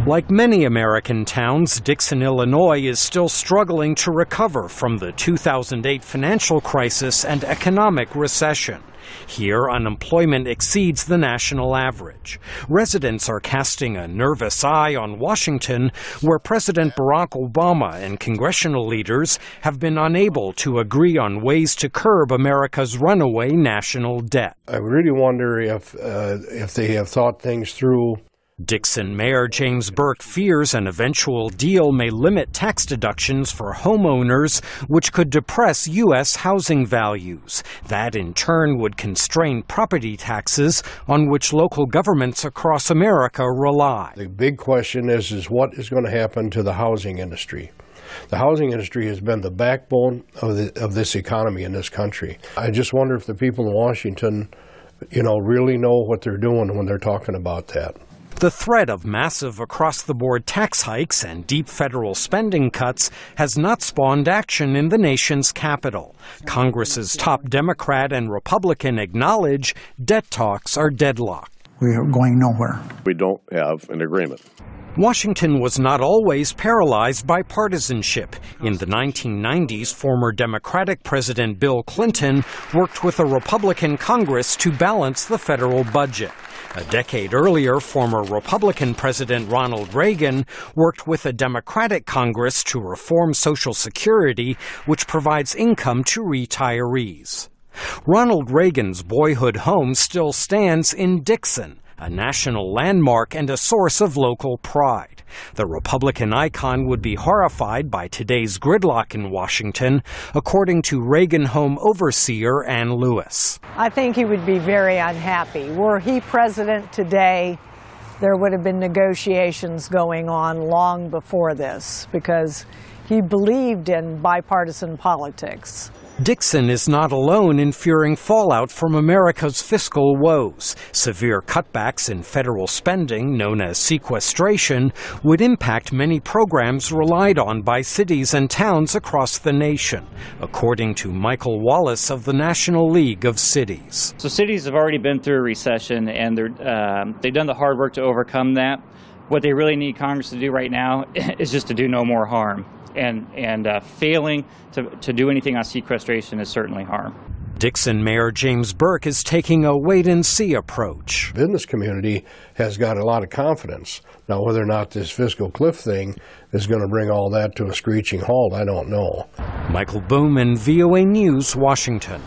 Like many American towns, Dixon, Illinois is still struggling to recover from the 2008 financial crisis and economic recession. Here, unemployment exceeds the national average. Residents are casting a nervous eye on Washington, where President Barack Obama and congressional leaders have been unable to agree on ways to curb America's runaway national debt. I really wonder if they have thought things through. Dixon Mayor James Burke fears an eventual deal may limit tax deductions for homeowners, which could depress U.S. housing values. That, in turn, would constrain property taxes on which local governments across America rely. The big question is what is going to happen to the housing industry? The housing industry has been the backbone of this economy in this country. I just wonder if the people in Washington, really know what they're doing when they're talking about that. The threat of massive across-the-board tax hikes and deep federal spending cuts has not spawned action in the nation's capital. Congress's top Democrat and Republican acknowledge debt talks are deadlocked. We are going nowhere. We don't have an agreement. Washington was not always paralyzed by partisanship. In the 1990s, former Democratic President Bill Clinton worked with a Republican Congress to balance the federal budget. A decade earlier, former Republican President Ronald Reagan worked with a Democratic Congress to reform Social Security, which provides income to retirees. Ronald Reagan's boyhood home still stands in Dixon, a national landmark and a source of local pride. The Republican icon would be horrified by today's gridlock in Washington, according to Reagan home overseer Ann Lewis. I think he would be very unhappy. Were he president today, there would have been negotiations going on long before this, because he believed in bipartisan politics. Dixon is not alone in fearing fallout from America's fiscal woes. Severe cutbacks in federal spending, known as sequestration, would impact many programs relied on by cities and towns across the nation, according to Michael Wallace of the National League of Cities. So cities have already been through a recession, and they've done the hard work to overcome that. What they really need Congress to do right now is just to do no more harm. And failing to do anything on sequestration is certainly harm. Dixon Mayor James Burke is taking a wait-and-see approach. The business community has got a lot of confidence. Now, whether or not this fiscal cliff thing is going to bring all that to a screeching halt, I don't know. Michael Bowman, VOA News, Washington.